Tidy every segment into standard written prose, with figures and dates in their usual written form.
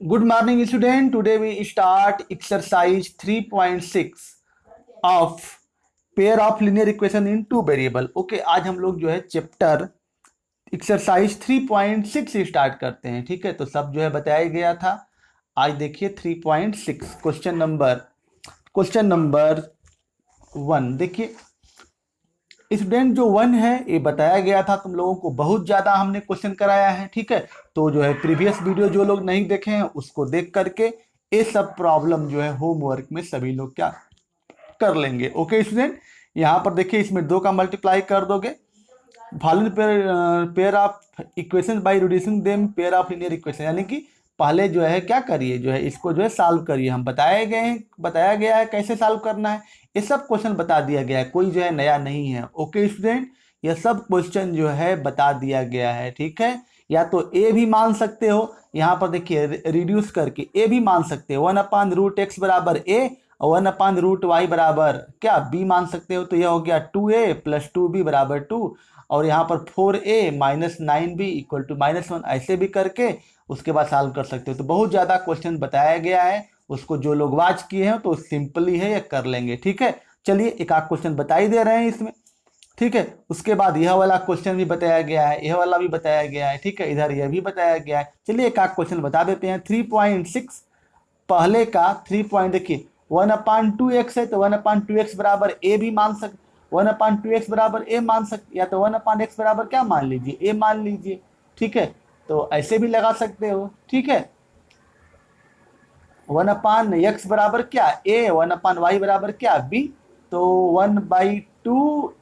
Good morning, student. Today we start exercise 3.6 of pair of linear equation in two variable. Okay, आज हम लोग जो है chapter exercise 3.6 start करते हैं। ठीक है, तो सब जो है बताया गया था। आज देखिए 3.6 क्वेश्चन नंबर 1 देखिए। स्टूडेंट जो 1 है ये बताया गया था तुम लोगों को, बहुत ज़्यादा हमने क्वेश्चन कराया है। ठीक है, तो जो है प्रीवियस वीडियो जो लोग नहीं देखे हैं उसको देख करके ये सब प्रॉब्लम जो है होमवर्क में सभी लोग क्या कर लेंगे। ओके स्टूडेंट, यहाँ पर देखिए इसमें 2 का मल्टीप्लाई कर दोगे। Following pair of equation by reducing them pair of linear equation, यानी कि पहले जो है क्या करिए, जो है इसको जो है सॉल्व करिए। हम बताया गया है कैसे सॉल्व करना है, ये सब क्वेश्चन बता दिया गया है, कोई जो है नया नहीं है। ओके स्टूडेंट, ये सब क्वेश्चन जो है बता दिया गया है। ठीक है, या तो ए भी मान सकते हो, यहाँ पर देखिए रिड्यूस करके ए भी मान सकते हो, 1/√x बराबर ए और 1/√y बराबर क्या बी मान सकते हो। तो यह हो गया 2a + 2b बराबर 2, और यहाँ पर 4a - 9b = -1, ऐसे भी करके उसके बाद सॉल्व कर सकते हो। तो बहुत ज़्यादा क्वेश्चन बताया गया है, उसको जो लोग वाच किए हैं तो सिंपली है, ये कर लेंगे। ठीक है, चलिए एक आध क्वेश्चन बता ही दे रहे हैं इसमें। ठीक है, उसके बाद यह वाला क्वेश्चन भी बताया गया है, यह वाला भी बताया गया है। ठीक है, इधर यह भी बताया गया है। चलिए एक आध क्वेश्चन बता देते हैं। 3.6 पहले का 3 पॉइंट देखिए, 1/2x है तो 1/2x बराबर ए भी मान सकते, 1/2x बराबर ए मान सकते, या तो 1/x बराबर क्या मान लीजिए, ए मान लीजिए। ठीक है, तो ऐसे भी लगा सकते हो। ठीक है, 1/x बराबर क्या ए, 1/y बराबर क्या बी, तो 1/2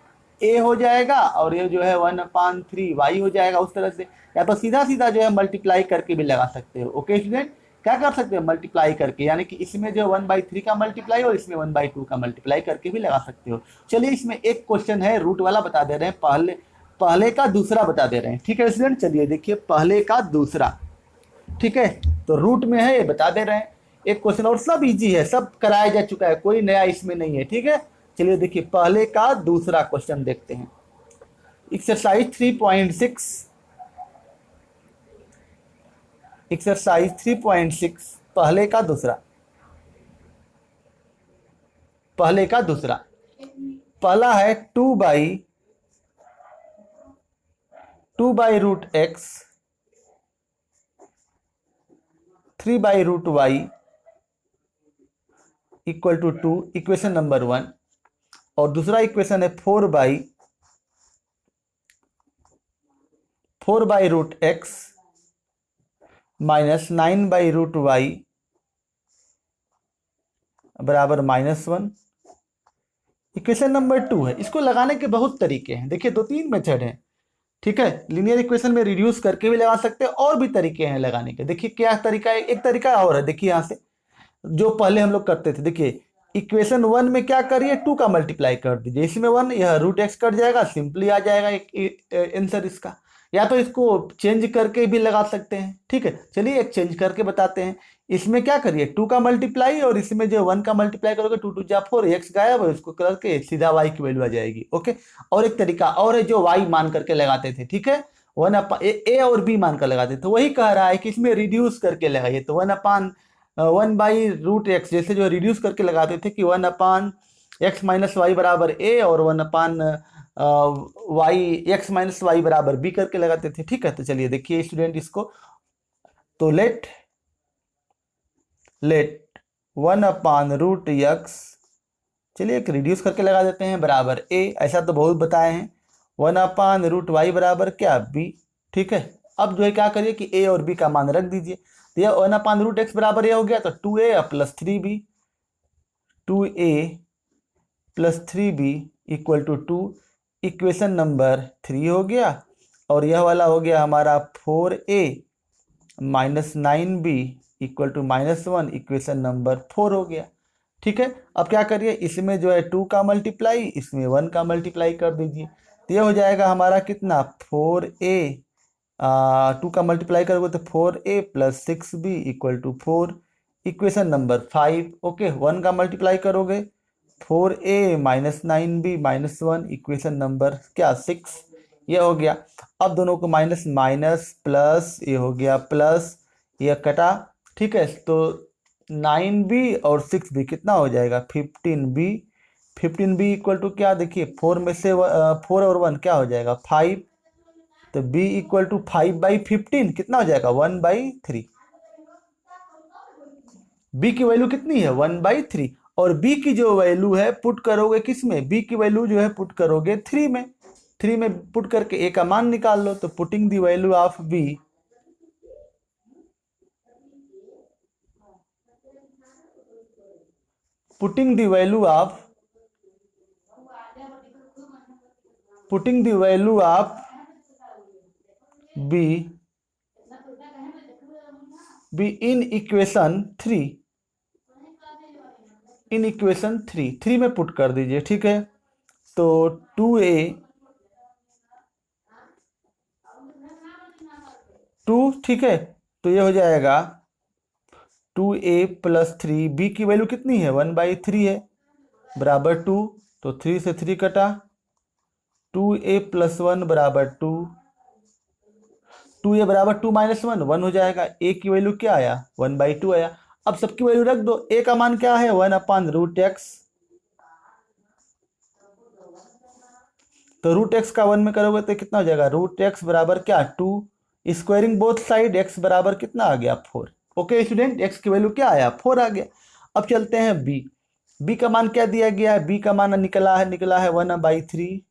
ए हो जाएगा और ये जो है 1/3 वाई हो जाएगा। उस तरह से या तो सीधा सीधा जो है मल्टीप्लाई करके भी लगा सकते हो। ओके स्टूडेंट, क्या कर सकते हो मल्टीप्लाई करके, यानी कि इसमें जो 1/3 का मल्टीप्लाई और इसमें 1/2 का मल्टीप्लाई करके भी लगा सकते हो। चलिए इसमें एक क्वेश्चन है रूट वाला बता दे रहे हैं, पहले का दूसरा बता दे रहे हैं। ठीक है स्टूडेंट, चलिए देखिए पहले का दूसरा। ठीक है, तो रूट में है ये बता दे रहे हैं एक क्वेश्चन, और सब इजी है, सब कराया जा चुका है, कोई नया इसमें नहीं है। ठीक है, चलिए देखिए पहले का दूसरा क्वेश्चन देखते हैं। एक्सरसाइज 3.6 पहले का दूसरा। पहला है 2/√x 3/√y = 2, इक्वेशन नंबर 1। और दूसरा इक्वेशन है 4/√x - 9/√y बराबर -1, इक्वेशन नंबर 2 है। इसको लगाने के बहुत तरीके हैं, देखिए 2-3 मेथड हैं। ठीक है, लीनियर इक्वेशन में रिड्यूस करके भी लगा सकते हैं, और भी तरीके हैं लगाने के। देखिए क्या तरीका है, एक तरीका और है, देखिए यहाँ से जो पहले हम लोग करते थे। देखिए इक्वेशन 1 में क्या करिए, 2 का मल्टीप्लाई कर दीजिए, इसमें 1, यह √x कट जाएगा, सिंपली आ जाएगा एक आंसर इसका। या तो इसको चेंज करके भी लगा सकते हैं। ठीक है, चलिए एक चेंज करके बताते हैं। इसमें क्या करिए 2 का मल्टीप्लाई, और इसमें जो 1 का मल्टीप्लाई करोगे 2 2 जा 4, x गायब है, इसको करके सीधा y की वैल्यू आ जाएगी। ओके, और एक तरीका और है जो y मान करके लगाते थे। ठीक है, ए और b मान कर लगाते थे, तो वही कह रहा है कि इसमें रिड्यूस करके लगाइए। तो 1/√x जैसे जो रिड्यूस करके लगाते थे कि 1/x - y बराबर a और 1/x - y बराबर b करके लगाते थे। ठीक है, तो चलिए देखिए स्टूडेंट इसको, तो लेट 1/√x, चलिए एक रिड्यूस करके लगा देते हैं, बराबर a, ऐसा तो बहुत बताए हैं। 1/√y बराबर क्या b। ठीक है, अब जो है क्या करिए कि a और b का मान रख दीजिए। तो यह 1/√x बराबर ये हो गया, तो 2a + 3b, 2a + 3b = 2, equation number 3 हो गया। और यह वाला हो गया हमारा 4a - 9b = -1, इक्वेशन नंबर 4 हो गया। ठीक है, अब क्या करिए इसमें जो है 2 का मल्टीप्लाई, इसमें 1 का मल्टीप्लाई कर दीजिए, तो यह हो जाएगा हमारा कितना 4a, 2 का मल्टीप्लाई करोगे तो 4a + 6b = 4, equation number 5। Okay, 1 का मल्टीप्लाई करोगे 4a - 9b -1, इक्वेशन नंबर क्या 6, ये हो गया। अब दोनों को माइनस माइनस प्लस, ये हो गया प्लस, ये कटा। ठीक है, तो 9b और 6b कितना हो जाएगा 15b। 15b इक्वल टू क्या, देखिए 4 में से 4 और 1 क्या हो जाएगा 5, तो b इक्वल टू 5/15 कितना हो जाएगा 1/3। b की वैल्यू कितनी है 1/3, और b की जो वैल्यू है पुट करोगे किस में, b की वैल्यू जो है पुट करोगे 3 में। 3 में पुट करके a का मान निकाल लो, तो putting the value of b, putting the value of putting the value of b in equation 3, in equation 3 में पुट कर दीजिए, ठीक है। तो 2a 2, ठीक है, तो ये हो जाएगा 2a + 3, b की वैल्यू कितनी है 1/3 है, बराबर 2, तो 3 से 3 कटा, 2a + 1 बराबर 2, 2a बराबर 2 - 1 1 हो जाएगा। a की वैल्यू क्या आया 1/2 आया। अब सबकी वैल्यू रख दो, a का मान क्या है 1/√x, तो √x का 1 में करोगे तो कितना हो जाएगा √x बराबर क्या 2, स्क्वायरिंग बोथ साइड x बराबर कितना आ गया 4। ओके स्टूडेंट, x की वैल्यू क्या आया 4 आ गया। अब चलते हैं b का मान क्या दिया गया है, b का मान निकला है 1/3,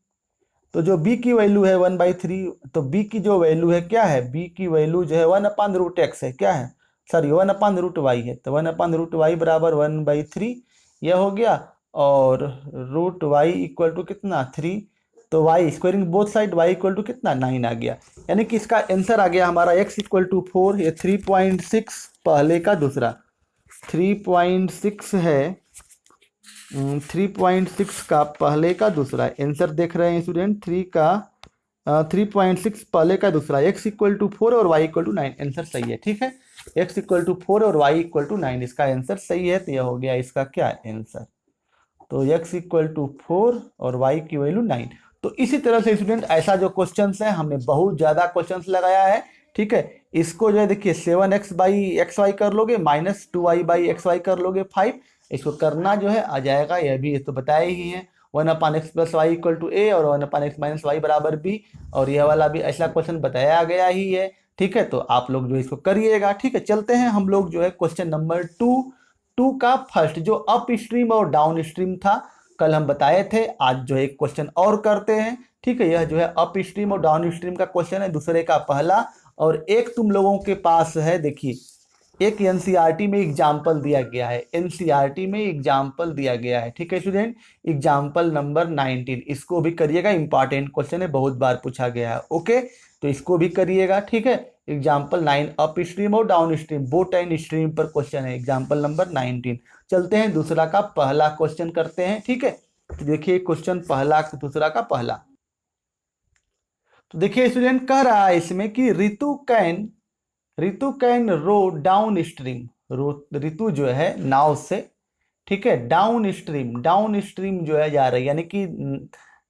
तो जो b की वैल्यू है 1/3, तो b की जो वैल्यू है क्या है, b की वैल्यू जो है 1/√x है, क्या है सॉरी 1/√y है, तो 1/√y बराबर 1/3 यह हो गया, और √y इक्वल टू कितना 3, तो y squaring both side y equal to कितना 9 आ गया। यानी कि इसका आंसर आ गया हमारा x इक्वल टू 4, ये 3.6 पहले का दूसरा 3.6 है, 3.6 का पहले का दूसरा आंसर देख रहे हैं स्टूडेंट, 3.6 पहले का दूसरा, x इक्वल टू 4 और y इक्वल टू 9 आंसर सही है, ठीक है। x इक्वल टू 4 और y इक्वल टू 9 इसका आंसर सही है, तो यह हो गया इसका क्या आंसर, तो x इक्वल टू 4 और y की वैल्यू 9। तो इसी तरह से स्टूडेंट ऐसा जो क्वेश्चंस है हमने बहुत ज़्यादा क्वेश्चंस लगाया है, ठीक है। इसको जो है देखिए 7x/xy कर लोगे, -2y/xy कर लोगे 5, इसको करना जो है आ जाएगा, यह भी तो बताया ही है 1/x + y equal to a और 1/x - y बराबर b, और यह वाला भी ऐसा क्वेश्चन बताया गया ही है, ठीक है। तो आप लोग जो इसको करिएगा, ठीक है। चलते हैं हम लोग जो है क्वेश्चन नंबर 2 का फर्स्ट जो अप स्ट्रीम और डाउन स्ट्रीम था, कल हम बताए थे, आज जो है एक क्वेश्चन और करते हैं, ठीक है। यह जो है अप स्ट्रीम और डाउन स्ट्रीम का क्वेश्चन है, दूसरे का पहला, और एक तुम लोगों के पास है, देखिए एक एनसीईआरटी में एग्जाम्पल दिया गया है, एनसीईआरटी में एग्जाम्पल दिया गया है, ठीक है स्टूडेंट, एग्जाम्पल नंबर 19, इसको भी करिएगा, इंपॉर्टेंट क्वेश्चन है, बहुत बार पूछा गया है, ओके, तो इसको भी करिएगा, ठीक है। एग्जाम्पल 9 अप स्ट्रीम और down stream both and stream पर क्वेश्चन है, एग्जाम्पल नंबर 19। चलते हैं दूसरा का पहला क्वेश्चन करते हैं, ठीक है। तो देखिए क्वेश्चन पहला, दूसरा का पहला, तो देखिए स्टूडेंट कह रहा है इसमें कि Ritu can row downstream, Ritu जो है नाव से, ठीक है, डाउन स्ट्रीम जो है जा रही है, यानी कि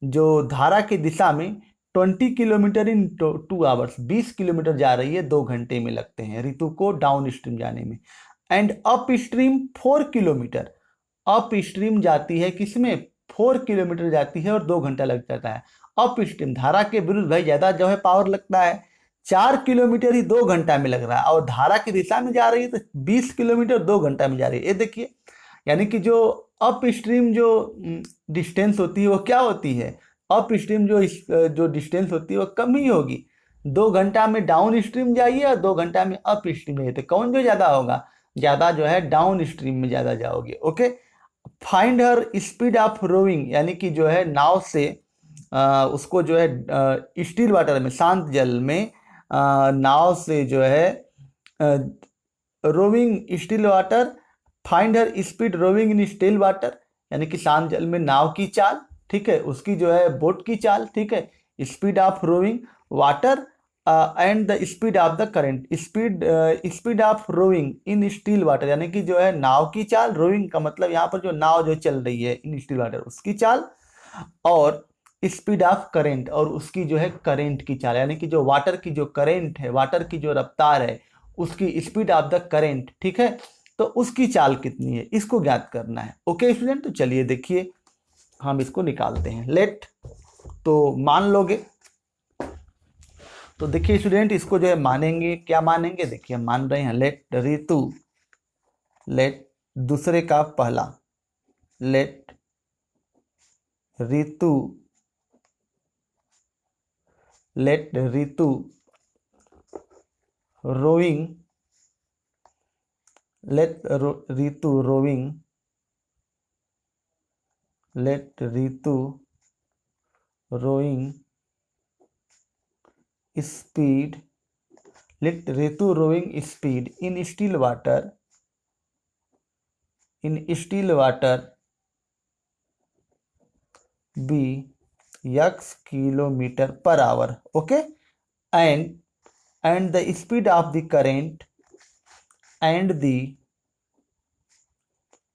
जो धारा की दिशा में 20 किलोमीटर इन 2 आवर्स, 20 किलोमीटर जा रही है, 2 घंटे में लगते हैं रितु को डाउन स्ट्रीम जाने में। And up stream 4 kilometre, up stream जाती है किसमें 4 किलोमीटर जाती है और 2 घंटा लग जाता है। अप स्ट्रीम धारा के विरुद्ध भाई ज्यादा जो है पावर लगता है, 4 किलोमीटर ही 2 घंटा में लग रहा है, और धारा की दिशा में जा रही है तो 20 किलोमीटर 2 घंटा में जा रही है। ये देखिए, यानी कि जो अप स्ट्रीम जो डिस्टेंस होती है वो क्या होती है, अप स्ट्रीम जो डिस्टेंस होती है वो कम ही होगी। 2 घंटा में डाउन स्ट्रीम जाइए और 2 घंटा में अप स्ट्रीम जाइए, तो कौन जो ज्यादा होगा, ज्यादा जो है डाउन स्ट्रीम में ज्यादा जाओगे, okay. Find her speed of rowing, यानी कि जो है नाव से उसको जो है स्टिल वाटर में, शांत जल में नाव से जो है rowing still water, find her speed rowing in still water, यानी कि शांत जल में नाव की चाल, ठीक है, उसकी जो है बोट की चाल, ठीक है, speed of rowing water and the speed of the current, speed of rowing in still water, यानी कि जो है नाव की चाल, रोइंग का मतलब यहाँ पर जो नाव जो चल रही है इन स्टिल वाटर उसकी चाल, और स्पीड ऑफ करेंट, और उसकी जो है करेंट की चाल, यानी कि जो वाटर की जो करेंट है, वाटर की जो रफ्तार है उसकी स्पीड ऑफ द करेंट, ठीक है, तो उसकी चाल कितनी है इसको ज्ञात करना है। ओके स्टूडेंट, तो चलिए देखिए हम इसको निकालते हैं। लेट, तो मान लोगे, तो देखिए स्टूडेंट इसको जो है मानेंगे, क्या मानेंगे, देखिए हम मान रहे हैं लेट ऋतु, लेट दूसरे का पहला, late Ritu, late Ritu rowing, late Ritu rowing, late Ritu rowing speed, let Ritu rowing speed in still water, in still water be x kilometer per hour. Okay, and the speed of the current, and the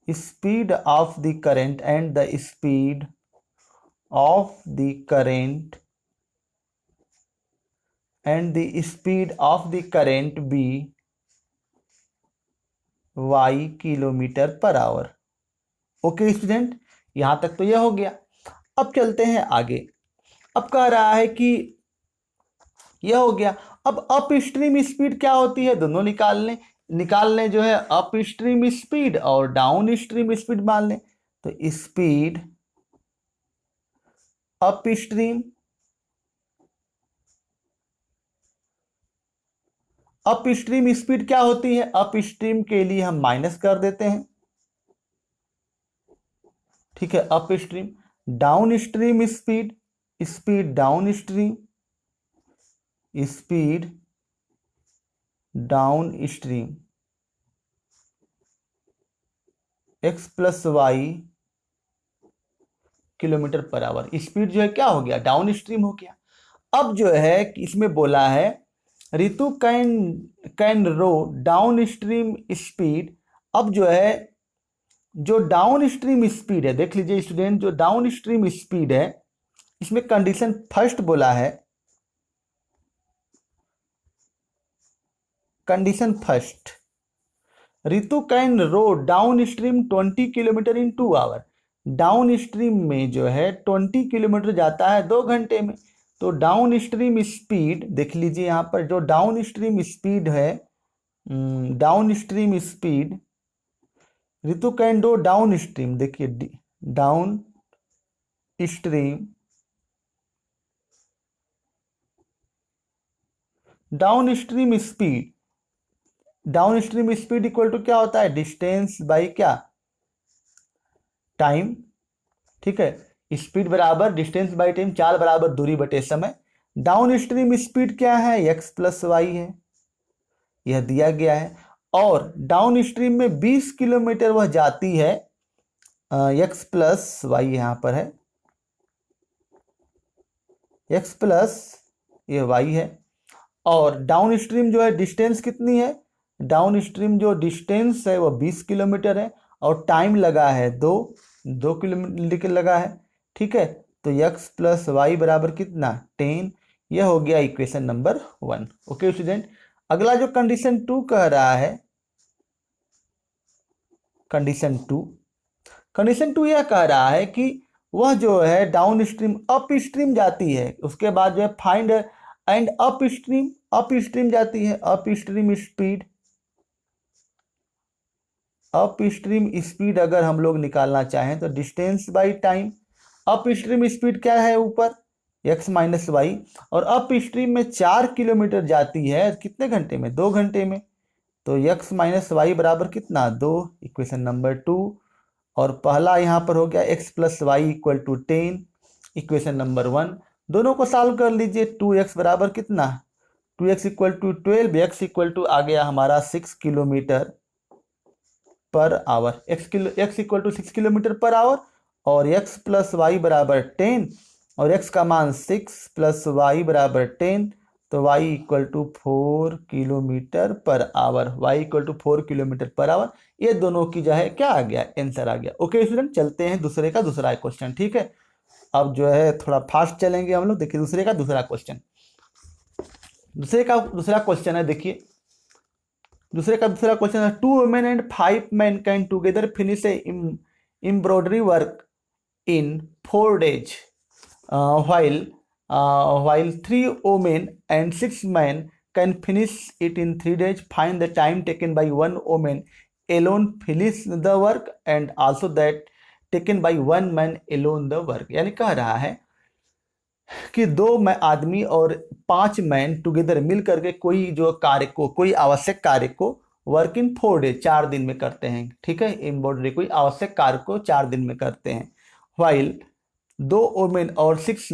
speed of the current, and the speed of the current, and the speed of the current be y kilometre per our. Okay student, यहां तक तो यह हो गया। अब चलते हैं आगे। अब कह रहा है कि यह हो गया, अब अप स्ट्रीम स्पीड क्या होती है, दोनों निकाल लें जो है अप स्ट्रीम स्पीड और डाउन स्ट्रीम स्पीड मान लें। तो speed up stream, up stream speed क्या होती है, अप स्ट्रीम के लिए हम माइनस कर देते हैं, ठीक है, upstream. Downstream speed, speed downstream, speed downstream x plus y kilometre per hour. Speed जो है क्या हो गया, डाउन स्ट्रीम हो गया। अब जो है इसमें बोला है Ritu can row downstream speed. अब जो है जो डाउन स्ट्रीम स्पीड है, देख लीजिए स्टूडेंट, जो डाउन स्ट्रीम स्पीड है इसमें कंडीशन फर्स्ट बोला है, condition first, Ritu can row downstream 20 kilometre in 2 hour. Downstream में जो है 20 किलोमीटर जाता है 2 घंटे में। तो डाउन स्ट्रीम स्पीड देख लीजिए यहाँ पर, जो डाउन स्ट्रीम स्पीड है, downstream speed Ritu can do downstream, देखिए downstream, downstream speed, downstream speed equal to क्या होता है, डिस्टेंस बाई क्या, टाइम, ठीक है, स्पीड बराबर डिस्टेंस बाई टाइम, चाल बराबर दूरी बटे समय। डाउन स्ट्रीम स्पीड क्या है, x प्लस वाई है, यह दिया गया है। और डाउन स्ट्रीम में 20 किलोमीटर वह जाती है, x प्लस वाई यहां पर है, x प्लस ये y है। और डाउन स्ट्रीम जो है डिस्टेंस कितनी है, डाउन स्ट्रीम जो डिस्टेंस है वो 20 किलोमीटर है और टाइम लगा है 2 किलोमीटर लगा है, ठीक है। तो x प्लस वाई बराबर कितना, 10। यह हो गया इक्वेशन नंबर 1। ओके स्टूडेंट, अगला जो कंडीशन 2 कह रहा है, कंडीशन 2 यह कह रहा है कि वह जो है डाउन स्ट्रीम अप स्ट्रीम जाती है, उसके बाद जो है फाइंड एंड अप स्ट्रीम जाती है, up stream speed, up stream speed अगर हम लोग निकालना चाहें तो distance by time. Up stream speed क्या है ऊपर, x माइनस वाई, और अप स्ट्रीम में 4 किलोमीटर जाती है कितने घंटे में, 2 घंटे में। तो x माइनस वाई बराबर कितना, 2, इक्वेशन नंबर 2। और पहला यहाँ पर हो गया x plus y equal to 10, equation number 1। दोनों को सॉल्व कर लीजिए, 2x बराबर कितना, 2x equal to 12, x equal to आ गया हमारा 6 kilometre per hour, x equal to 6 kilometre per hour, और x प्लस वाई बराबर 10, और x का मान 6 प्लस वाई बराबर 10, तो y equal to 4 kilometre per hour, y equal to 4 kilometre per hour. ये दोनों की जो है क्या आ गया, आंसर आ गया। ओके स्टूडेंट, चलते हैं दूसरे का दूसरा क्वेश्चन, ठीक है। अब जो है थोड़ा फास्ट चलेंगे हम लोग। देखिए दूसरे का दूसरा क्वेश्चन, दूसरा क्वेश्चन है, देखिए दूसरा क्वेश्चन है 2 women and 5 men can together finish a embroidery work in 4 days, while 3 women and 6 men can finish it in 3 days. Find the time taken by 1 woman alone finish the work and also that taken by 1 man alone the work. यानी कह रहा है कि 2 आदमी और 5 man together मिल करके कोई आवश्यक कार्य को वर्क इन 4 डेज 4 दिन में करते हैं। ठीक है, एम्ब्रॉयडरी कोई आवश्यक कार्य को 4 दिन में करते हैं। वाइल 2 ओमेन और 6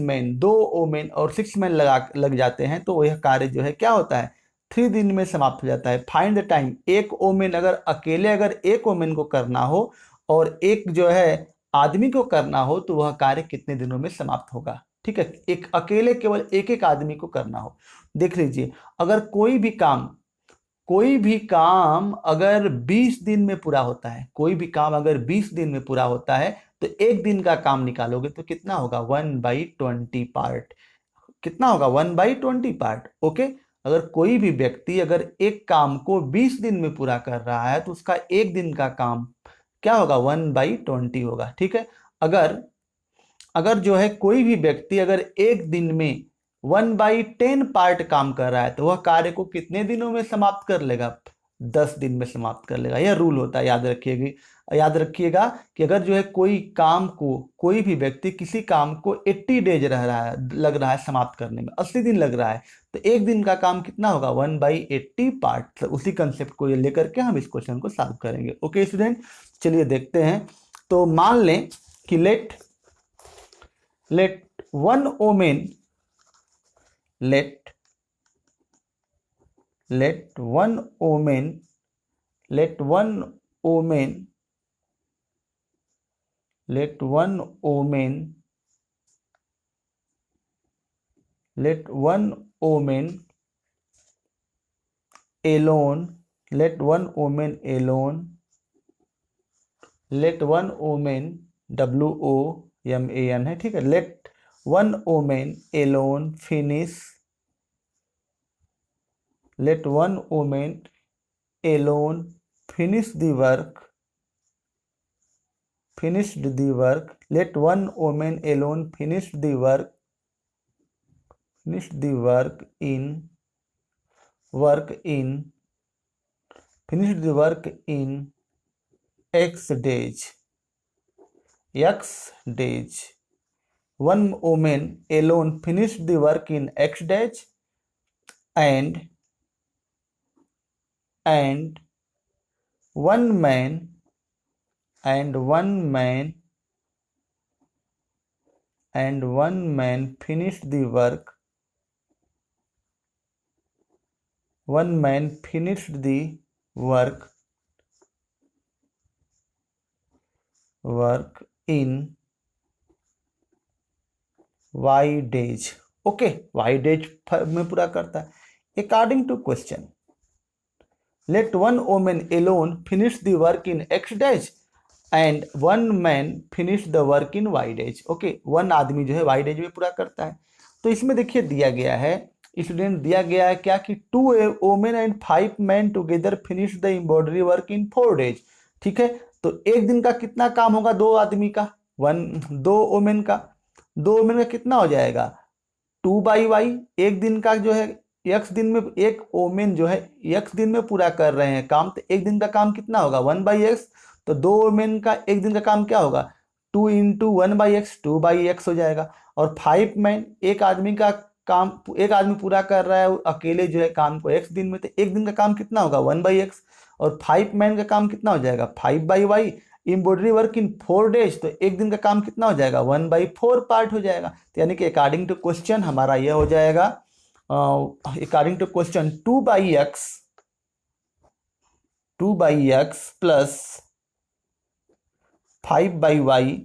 मैन लग जाते हैं तो यह कार्य जो है क्या होता है 3 दिन में समाप्त हो जाता है। फाइंड द टाइम, एक ओमेन अगर एक ओमेन को करना हो और एक जो है आदमी को करना हो तो वह कार्य कितने दिनों में समाप्त होगा। ठीक है, एक अकेले केवल एक आदमी को करना हो। देख लीजिए, अगर कोई भी काम अगर 20 दिन में पूरा होता है, तो एक दिन का काम निकालोगे तो कितना होगा 1/20 पार्ट। कितना होगा 1/20 पार्ट। ओके, अगर कोई भी व्यक्ति अगर एक काम को 20 दिन में पूरा कर रहा है तो उसका एक दिन का काम क्या होगा 1/20 होगा। ठीक है, अगर जो है कोई भी व्यक्ति अगर एक दिन में 1/10 पार्ट काम कर रहा है तो वह कार्य को कितने दिनों में समाप्त कर लेगा 10 दिन में समाप्त कर लेगा। यह रूल होता है, याद रखिएगा कि अगर जो है कोई भी व्यक्ति किसी काम को 80 डेज लग रहा है समाप्त करने में, 80 दिन लग रहा है, तो एक दिन का काम कितना होगा 1/80 पार्ट। तो उसी कंसेप्ट को लेकर के हम इस क्वेश्चन को सॉल्व करेंगे। ओके स्टूडेंट, चलिए देखते हैं। तो मान लें कि लेट one woman WOMAN है। ठीक है, let one woman alone finish the work in X days. One woman alone finished the work in X days and one man finished the work in Y days. Okay, Y days में पूरा करता है। According to question, let one woman alone finish the work in X days and one man finish the work in Y days. Okay, one आदमी जो है Y days में पूरा करता है। तो इसमें देखिए दिया गया है स्टूडेंट, दिया गया है क्या कि 2 women and 5 men together finish the embroidery work in 4 days. ठीक है, तो एक दिन का कितना काम होगा 2 आदमी का, 2 वोमेन का कितना हो जाएगा 2/y। एक दिन का जो है x दिन में, एक वोमेन जो है x दिन में पूरा कर रहे हैं काम, तो एक दिन का काम कितना होगा 1/x। तो 2 वोमेन का एक दिन का काम क्या होगा 2 × 1/x 2/x हो जाएगा। और 5 मैन, एक आदमी पूरा कर रहा है अकेले जो है काम को x दिन में, तो एक दिन का काम कितना होगा 1/x। और 5 मैन का काम कितना हो जाएगा 5/y। Embroidery work in 4 days, तो एक दिन का काम कितना हो जाएगा 1/4 पार्ट हो जाएगा। तो यानी कि अकॉर्डिंग टू क्वेश्चन हमारा यह हो जाएगा, according to question 2/x plus 5/y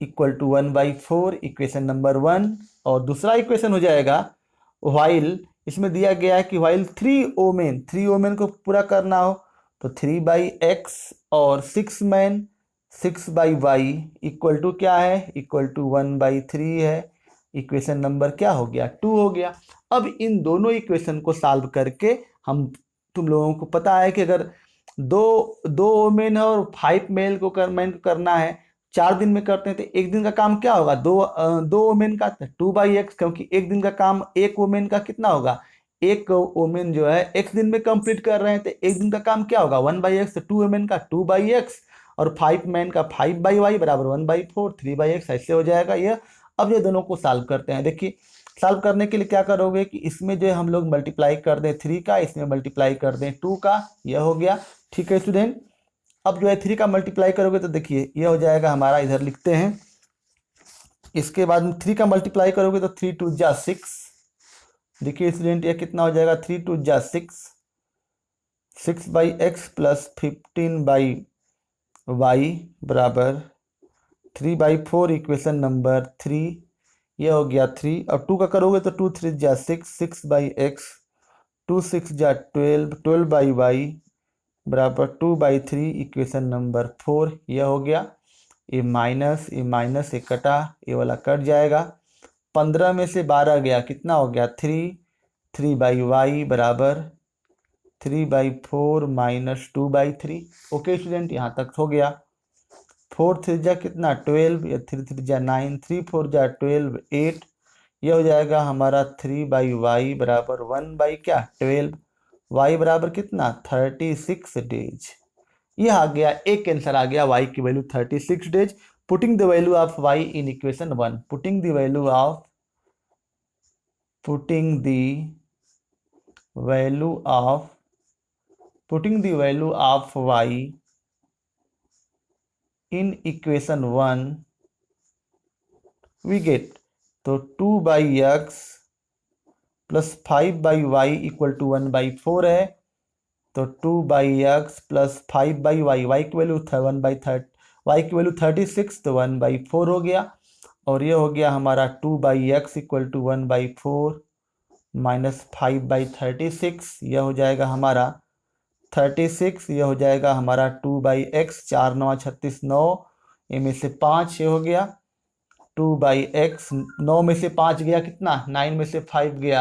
equal to 1/4, equation number 1। और दूसरा इक्वेशन हो जाएगा व्हाइल, इसमें दिया गया है कि व्हाइल 3 वोमेन को पूरा करना हो तो 3/x और 6 मैन 6/y इक्वल टू क्या है, इक्वल टू 1/3 है। इक्वेशन नंबर क्या हो गया 2 हो गया। अब इन दोनों इक्वेशन को सॉल्व करके हम तुम लोगों को पता है कि अगर दो दो वोमेन है और 5 मेल को मैन को करना है, 4 दिन में करते हैं, तो एक दिन का काम क्या होगा, दो वोमेन का 2/x, क्योंकि एक दिन का काम एक वोमेन का कितना होगा, एक वोमेन जो है x दिन में कंप्लीट कर रहे हैं, तो एक दिन का काम क्या होगा 1/x, तो 2 वोमेन का 2/x और 5 मैन का 5/y बराबर 1/4, 3/x ऐसे हो जाएगा ये। अब ये दोनों को सॉल्व करते हैं। देखिए सॉल्व करने के लिए क्या करोगे कि इसमें जो है हम लोग मल्टीप्लाई कर दें 3 का, इसमें मल्टीप्लाई कर दें 2 का, यह हो गया। ठीक है स्टूडेंट, अब जो है 3 का मल्टीप्लाई करोगे तो देखिए ये हो जाएगा हमारा, इधर लिखते हैं। इसके बाद में 3 का मल्टीप्लाई करोगे तो 3 2 जा 6। देखिए स्टूडेंट ये कितना हो जाएगा, 3 2 जा 6, 6/x प्लस 15/y बराबर 3/4, इक्वेशन नंबर 3। ये हो गया 3। अब 2 का करोगे तो 2 3 जा 6, 6/x, 2 6 जा 12, 12/y बराबर 2/3, इक्वेशन नंबर 4। यह हो गया। ये माइनस ये कटा, ये वाला कट जाएगा। 15 में से 12 गया, कितना हो गया 3, 3/y बराबर 3/4 माइनस 2/3। ओके स्टूडेंट, यहाँ तक हो गया। 4 3 जा कितना 12, या 3 3 जा 9, 3 4 जा 12, 8। यह हो जाएगा हमारा 3/y बराबर 1/12, y बराबर कितना 36 डेज। यह आ गया, एक आंसर आ गया, y की value 36 days. Putting the value of y in equation 1, putting the value of y in equation 1 we get, तो 2/x plus 5/y equal to 1/4 है, तो 2/x प्लस 5/y, y की वैल्यू 1/3, y की value 36, तो 1/4 हो गया। और ये हो गया हमारा 2/x इक्वल टू 1/4 माइनस 5/36, यह हो जाएगा हमारा 36, यह हो जाएगा हमारा 2/x, 4 9 36, 9 में से 5 ये हो गया 2/x, 9 में से 5 गया कितना, 9 में से 5 गया